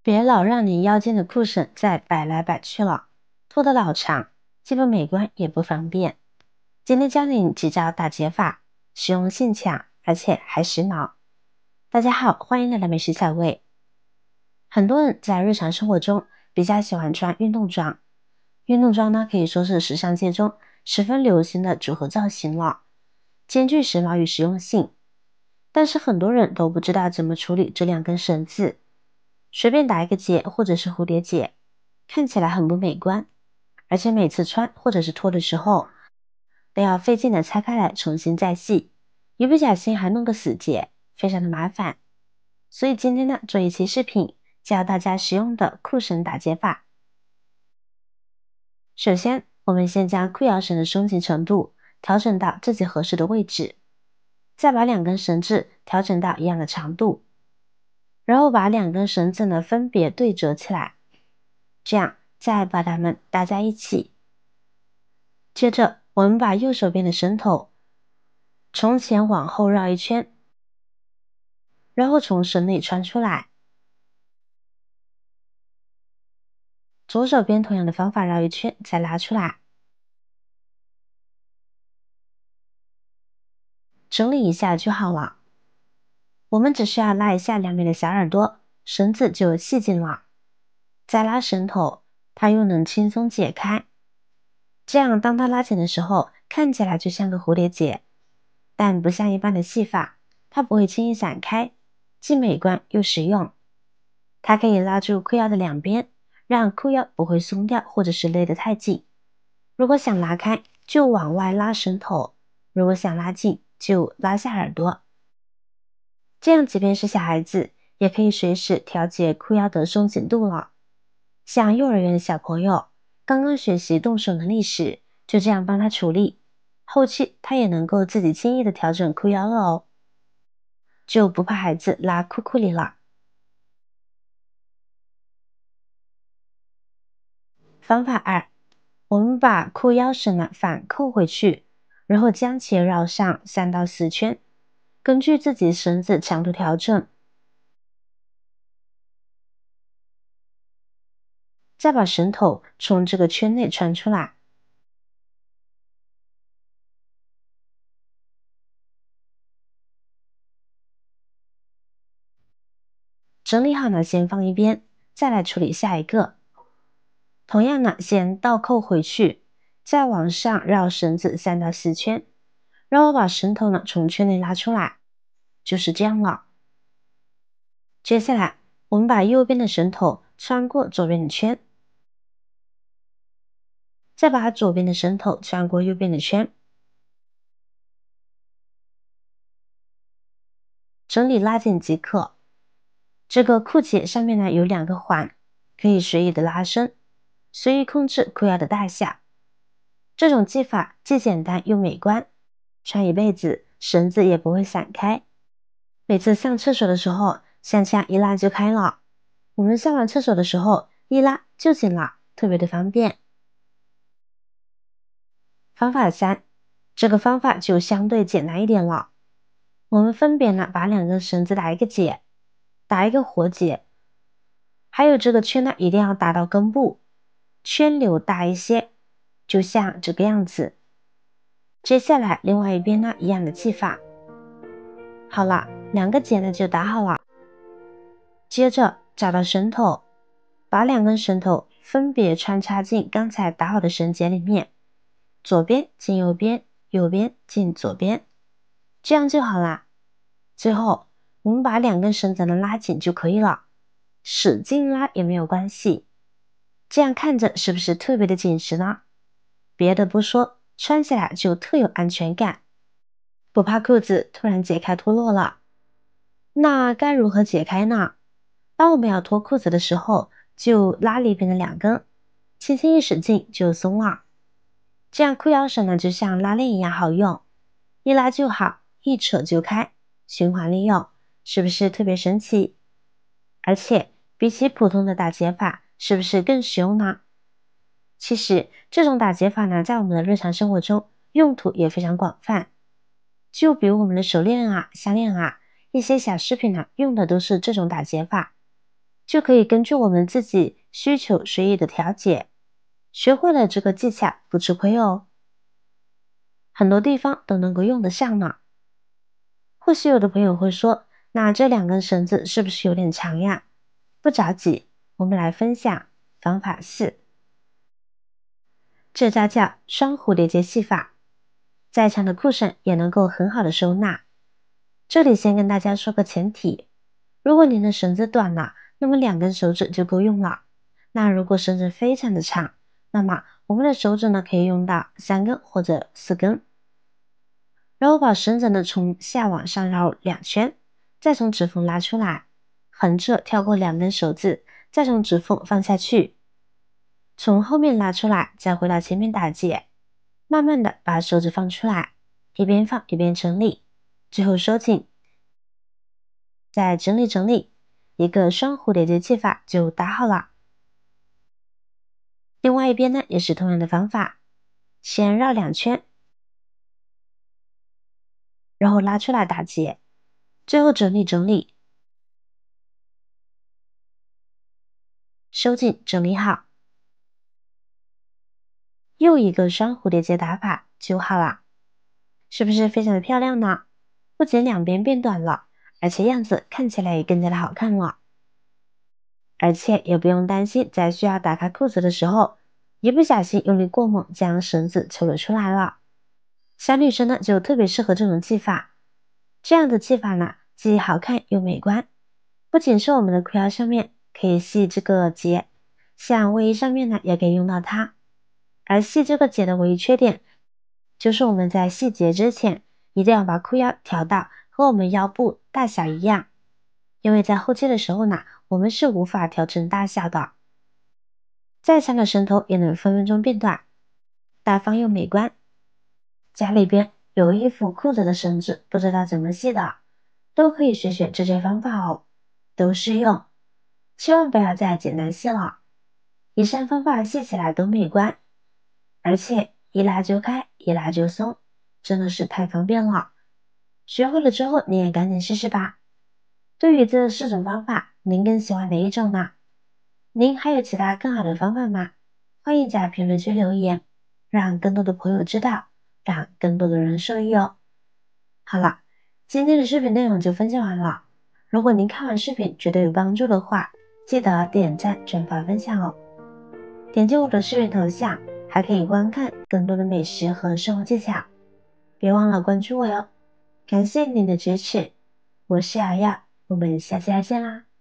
别老让你腰间的裤绳再摆来摆去了，拖得老长，既不美观也不方便。今天教你几招打结法，实用性强，而且还时髦。大家好，欢迎来到美食小味。很多人在日常生活中比较喜欢穿运动装，运动装呢可以说是时尚界中十分流行的组合造型了，兼具时髦与实用性。但是很多人都不知道怎么处理这两根绳子，随便打一个结或者是蝴蝶结，看起来很不美观，而且每次穿或者是脱的时候，都要费劲的拆开来重新再系，一不小心还弄个死结，非常的麻烦。所以今天呢，做一期视频教大家实用的裤绳打结法。首先，我们先将裤腰绳的松紧程度调整到自己合适的位置，再把两根绳子调整到一样的长度，然后把两根绳子呢分别对折起来，这样再把它们搭在一起。接着，我们把右手边的绳头从前往后绕一圈，然后从绳内穿出来。左手边同样的方法绕一圈，再拉出来。整理一下就好了。我们只需要拉一下两边的小耳朵，绳子就系紧了。再拉绳头，它又能轻松解开。这样当它拉紧的时候，看起来就像个蝴蝶结，但不像一般的系法，它不会轻易散开，既美观又实用。它可以拉住裤腰的两边，让裤腰不会松掉或者是勒得太紧。如果想拉开，就往外拉绳头；如果想拉紧，就拉下耳朵。这样即便是小孩子，也可以随时调节裤腰的松紧度了。像幼儿园的小朋友，刚刚学习动手能力时，就这样帮他处理，后期他也能够自己轻易的调整裤腰了哦，就不怕孩子拉裤裤里了。方法二，我们把裤腰绳呢反扣回去，然后将其绕上3到4圈，根据自己绳子长度调整。再把绳头从这个圈内穿出来。整理好呢，先放一边，再来处理下一个。同样呢，先倒扣回去，再往上绕绳子3到4圈，然后把绳头呢从圈内拉出来，就是这样了。接下来，我们把右边的绳头穿过左边的圈，再把左边的绳头穿过右边的圈，整理拉紧即可。这个裤结上面呢有2个环，可以随意的拉伸，随意控制裤腰的大小。这种系法既简单又美观，穿一辈子绳子也不会散开。每次上厕所的时候，像这样一拉就开了。我们上完厕所的时候一拉就紧了，特别的方便。方法3，这个方法就相对简单一点了。我们分别呢把2根绳子打一个结，打一个活结，还有这个圈呢一定要打到根部，圈流大一些，就像这个样子。接下来另外一边呢一样的系法。好了，2个结呢就打好了。接着找到绳头，把2根绳头分别穿插进刚才打好的绳结里面，左边进右边，右边进左边，这样就好啦。最后我们把2根绳子呢拉紧就可以了，使劲拉也没有关系。这样看着是不是特别的紧实呢？别的不说，穿起来就特有安全感，不怕裤子突然解开脱落了。那该如何解开呢？当我们要脱裤子的时候，就拉里边的2根，轻轻一使劲就松了。这样裤腰绳呢就像拉链一样好用，一拉就好，一扯就开，循环利用，是不是特别神奇？而且比起普通的打结法，是不是更实用呢？其实这种打结法呢，在我们的日常生活中用途也非常广泛。就比如我们的手链啊、项链啊，一些小饰品呢，用的都是这种打结法。就可以根据我们自己需求随意的调节。学会了这个技巧不吃亏哦，很多地方都能够用得上呢。或许有的朋友会说，那这2根绳子是不是有点长呀？不着急，我们来分享方法4，这招叫双蝴蝶结系法，再长的裤绳也能够很好的收纳。这里先跟大家说个前提，如果您的绳子短了，那么2根手指就够用了。那如果绳子非常的长，那么我们的手指呢可以用到3根或者4根。然后把绳子呢从下往上绕2圈，再从指缝拉出来，横着跳过2根手指，再从指缝放下去，从后面拉出来，再回到前面打结，慢慢的把手指放出来，一边放一边整理，最后收紧，再整理整理，一个双蝴蝶结系法就打好了。另外一边呢也是同样的方法，先绕2圈，然后拉出来打结，最后整理整理，收紧整理好，又一个双蝴蝶结打法就好了，是不是非常的漂亮呢？不仅两边变短了，而且样子看起来也更加的好看了。而且也不用担心在需要打开裤子的时候，一不小心用力过猛将绳子抽了出来了。小女生呢就特别适合这种系法，这样的系法呢既好看又美观。不仅是我们的裤腰上面可以系这个结，像卫衣上面呢也可以用到它。而系这个结的唯一缺点，就是我们在系结之前，一定要把裤腰调到和我们腰部大小一样，因为在后期的时候呢，我们是无法调整大小的。再长的绳头也能分分钟变短，大方又美观。家里边有衣服裤子的绳子不知道怎么系的，都可以学学这些方法哦，都适用。千万不要再简单系了，以上方法系起来都美观，而且一拉就开，一拉就松，真的是太方便了。学会了之后你也赶紧试试吧。对于这4种方法，您更喜欢哪一种呢？您还有其他更好的方法吗？欢迎在评论区留言，让更多的朋友知道，让更多的人受益哦。好了，今天的视频内容就分享完了。如果您看完视频觉得有帮助的话，记得点赞、转发、分享哦。点击我的视频头像，还可以观看更多的美食和生活技巧。别忘了关注我哟。感谢您的支持，我是瑶瑶，我们下期再见啦。